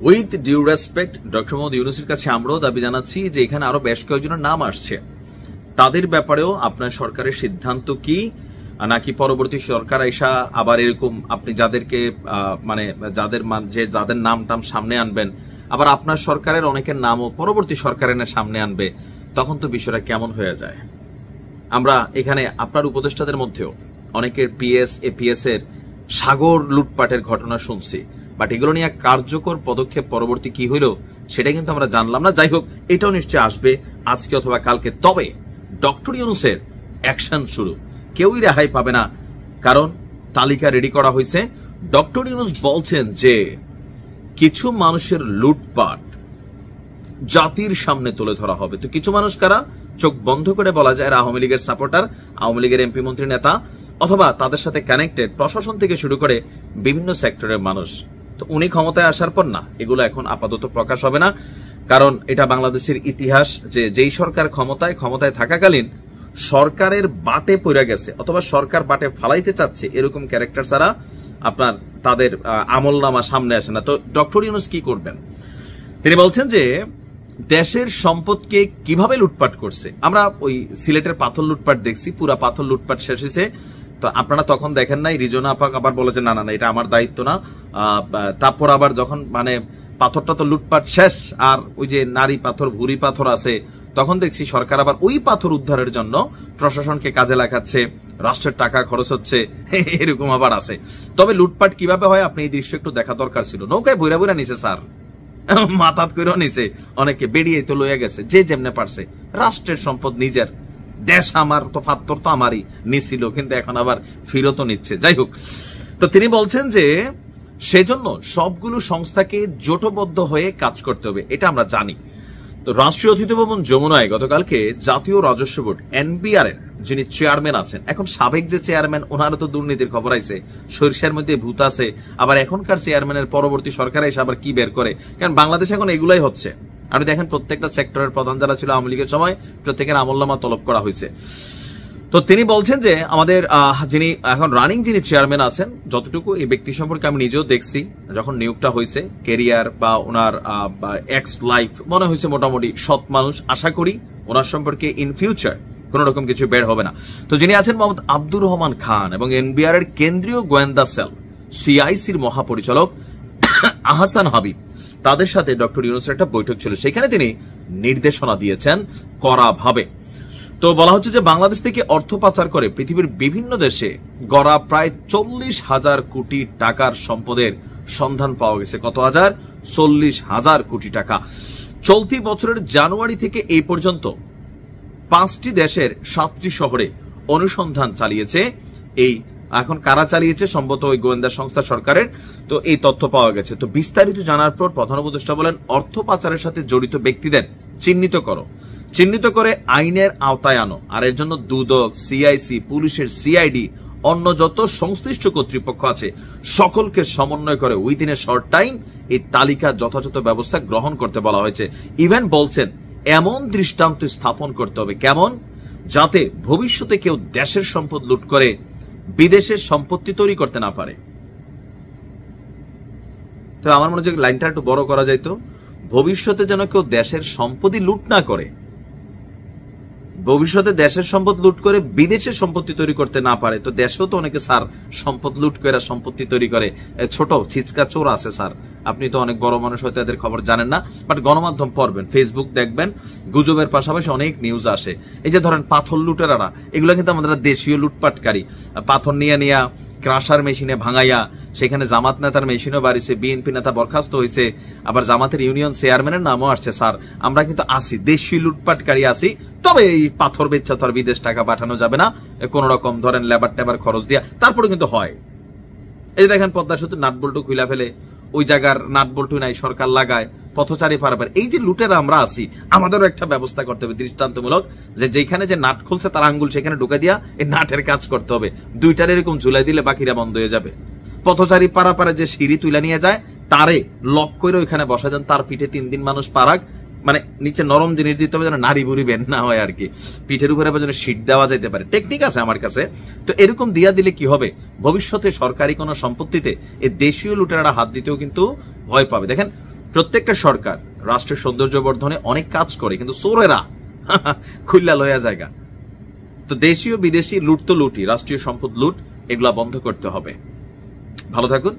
With due respect doctor Mohammad ইউনূসের কাছে আমরাও দাবি জানাচ্ছি যে এখানে আরো বেশ কয়েকজনের নাম আসছে, তাদের ব্যাপারেও আপনার সরকারের সিদ্ধান্ত কি, নাকি পরবর্তী সরকার এসা আবার এরকম আপনি যাদেরকে মানে যাদের নাম টাম সামনে আনবেন, আবার আপনার সরকারের অনেকের নামও পরবর্তী সরকারের সামনে আনবে, তখন তো বিষয়টা কেমন হয়ে যায়। আমরা এখানে আপনার উপদেষ্টাদের মধ্যেও অনেকের পিএস এপিএস এর সাগর লুটপাটের ঘটনা শুনছি, বাট এগুলো নিয়ে কার্যকর পদক্ষেপ পরবর্তী কি হইল সেটা কিন্তু আমরা জানলাম না। যাই হোক, এটাও নিশ্চয়ই আসবে আজকে অথবা কালকে। তবে ডক্টর ইউনূসের অ্যাকশন শুরু, কেউই রেহাই পাবে না, কারণ তালিকা রেডি করা হয়েছে। ডক্টর ইউনূস বলছেন যে কিছু মানুষের লুটপাট জাতির সামনে তুলে ধরা হবে। তো কিছু মানুষ কারা? চোখ বন্ধ করে বলা যায় আওয়ামী লীগের সাপোর্টার, আওয়ামী লীগের এমপি মন্ত্রী নেতা, অথবা তাদের সাথে কানেক্টেড প্রশাসন থেকে শুরু করে বিভিন্ন সেক্টরের মানুষ। তো উনি ক্ষমতায় আসার পর না, এগুলো এখন আপাতত প্রকাশ হবে না, কারণ এটা বাংলাদেশের ইতিহাস যে যেই সরকার ক্ষমতায় থাকাকালীন সরকারের বাটে পড়ে গেছে অথবা সরকার বাটে ফালাইতে চাচ্ছে এরকম ক্যারেক্টার ছাড়া আপনার তাদের আমলনামা সামনে আসে না। তো ডক্টর ইউনূস কি করবেন? তিনি বলছেন যে দেশের সম্পদকে কিভাবে লুটপাট করছে। আমরা ওই সিলেটের পাথর লুটপাট দেখছি, পুরা পাথর লুটপাট শেষ হয়েছে। তো আপনারা তখন দেখেন নাই, রিজনা আপাক আবার বলে যে না না এটা আমার দায়িত্ব না। তারপর আবার যখন মানে পাথরটা তো লুটপাট শেষ, আর ওই যে নারী পাথর ভুরি পাথর আছে, তখন দেখছি সরকার আবার ওই পাথর উদ্ধারের জন্য প্রশাসনকে কাজে লাগাচ্ছে, রাষ্ট্রের টাকা খরচ হচ্ছে, এরকম আবার আছে। তবে লুটপাট কিভাবে হয় আপনি এই দৃশ্য একটু দেখা দরকার ছিল। নৌকায় বইরা বইরা নিছে স্যার, মাথাত করেও নিছে, অনেকে বেরিয়ে তো লইয়া গেছে, যে যেমনে পারছে। রাষ্ট্রের সম্পদ নিজের, দেশ আমার, তো ফাত্তর তো আমারই, নিছিল, কিন্তু এখন আবার ফিরতও নিচ্ছে। যাই হোক, তো তিনি বলছেন যে সেজন্য সবগুলো সংস্থাকে জোটবদ্ধ হয়ে কাজ করতে হবে, এটা আমরা জানি। তো রাষ্ট্রীয় অতিথি ভবন যমুনায় গতকালকে জাতীয় রাজস্ব বোর্ড এনবিআর এর যিনি চেয়ারম্যান আছেন, এখন সাবেক যে চেয়ারম্যান ওনারও তো দুর্নীতির খবর আইছে, সরিষার মধ্যে ভূত আছে, আবার এখনকার চেয়ারম্যানের পরবর্তী সরকারে এসে আবার কি বের করে, কারণ বাংলাদেশে এখন এগুলাই হচ্ছে। আপনি দেখেন প্রত্যেকটা সেক্টরের প্রধান যারা ছিল আওয়ামী লীগের সময়, প্রত্যেকের আমলনামা তলব করা হয়েছে। তো তিনি বলছেন যে আমাদের যিনি এখন রানিং যিনি চেয়ারম্যান আছেন, যতটুকু এই ব্যক্তি সম্পর্কে আমি নিজেও দেখছি যখন নিয়োগটা হয়েছে, কেরিয়ার বা ওনার এক্স লাইফ মনে হয়েছে মোটামুটি সৎ মানুষ। আশা করি ওনার সম্পর্কে ইন ফিউচার কোন রকম কিছু বের হবে না। তো যিনি আছেন মোহাম্মদ আব্দুর রহমান খান এবং এনবিআর এর কেন্দ্রীয় গোয়েন্দা সেল সিআইসির মহাপরিচালক আহসান হাবিব, তাদের সাথে ডক্টর ইউনূসের একটা বৈঠক ছিল, সেখানে তিনি নির্দেশনা দিয়েছেন কড়াভাবে। তো বলা হচ্ছে যে বাংলাদেশ থেকে অর্থ পাচার করে পৃথিবীর বিভিন্ন দেশে গড়া প্রায় 40,000 কোটি টাকার সম্পদের সন্ধান পাওয়া গেছে। কত হাজার? 40,000 কোটি টাকা। চলতি বছরের জানুয়ারি থেকে এই পর্যন্ত 5টি দেশের 7টি শহরে অনুসন্ধান চালিয়েছে। এই এখন কারা চালিয়েছে? সম্ভবত ওই গোয়েন্দা সংস্থা সরকারের। তো এই তথ্য পাওয়া গেছে। তো বিস্তারিত জানার পর প্রধান উপদেষ্টা বলেন, অর্থ পাচারের সাথে জড়িত ব্যক্তিদের চিহ্নিত করে আইনের আওতায় আনো, আর এর জন্য দুদক, সিআইসি, পুলিশের সিআইডি, অন্য যত সংশ্লিষ্ট কর্তৃপক্ষ আছে সকলকে সমন্বয় করে উইদিন এ শর্ট টাইম এই তালিকা যথাযথ ব্যবস্থা গ্রহণ করতে বলা হয়েছে। ইভেন বলছেন এমন দৃষ্টান্ত স্থাপন করতে হবে, কেমন? যাতে ভবিষ্যতে কেউ দেশের সম্পদ লুট করে বিদেশের সম্পত্তি তৈরি করতে না পারে। তো আমার মনে হয় লাইনটা একটু বড় করা যাইতো, ভবিষ্যতে যেন কেউ দেশের সম্পত্তি লুট না করে, ভবিষ্যতে দেশের সম্পদ লুট করে বিদেশের সম্পত্তি তৈরি করতে না পারে। তো দেশেও তো অনেকে স্যার সম্পদ লুট করে সম্পত্তি তৈরি করে, ছোট ছিচকা চোর আছে স্যার। আপনি তো অনেক বড় মানুষ হয়তো এদের খবর জানেন না, বাট গণমাধ্যম পড়বেন, ফেসবুক দেখবেন, গুজবের পাশাপাশি অনেক নিউজ আসে। এই যে ধরেন পাথর লুটেরারা, এগুলো কিন্তু আমাদের দেশীয় লুটপাটকারী। পাথর নিয়ে ক্রাশার মেশিনে ভাঙাইয়া সেখানে জামাত নেতার মেশিনও বাড়িছে, বিএনপি নেতা বরখাস্ত হয়েছে, আবার জামাতের ইউনিয়ন চেয়ারম্যানের নামও আসছে। স্যার আমরা কিন্তু আসি, দেশীয় লুটপাটকারী আসি, তবে এই পাথর বেচা তো আর বিদেশ টাকা পাঠানো যাবে না, কোন রকম ধরেন লেবার টেবার খরচ দিয়া, তারপরে কিন্তু হয়। এই দেখেন পদ্মা সেতু নাটবল্টু খুইলা ফেলে, ওই জায়গার নাটবল্টু নাই সরকার লাগায়, পথচারী পারাপার। এই যে লুটেরা আমরা আসি, আমাদেরও একটা ব্যবস্থা করতে হবে দৃষ্টান্তমূলক, যে যেখানে যে নাট খুলছে তার আঙ্গুল সেখানে ঢুকে দিয়া এই নাটের কাজ করতে হবে। দুইটার এরকম ঝুলাই দিলে বাকিরা বন্ধ হয়ে যাবে। পথচারী পারাপারে যে সিঁড়ি তুলে নিয়ে যায় তারে লক করে ওইখানে বসা দেন, তার পিঠে 3 দিন মানুষ পারাক, মানে নিচে নরম জিনিস দিতে হবে যেন নারী বুড়ি বের না হয় আর কি, পিঠের উপরে যেন সিট দেওয়া যেতে পারে। টেকনিক আছে আমার কাছে। তো এরকম দিয়া দিলে কি হবে, ভবিষ্যতে সরকারি কোনো সম্পত্তিতে এই দেশীয় লুটেরারা হাত দিতেও কিন্তু ভয় পাবে। দেখেন প্রত্যেকটা সরকার রাষ্ট্রের সৌন্দর্য বর্ধনে অনেক কাজ করে, কিন্তু চোরেরা খুল্লা লয়া জায়গা। তো দেশীয় বিদেশি লুট তো লুটি, রাষ্ট্রীয় সম্পদ লুট, এগুলা বন্ধ করতে হবে। ভালো থাকুন।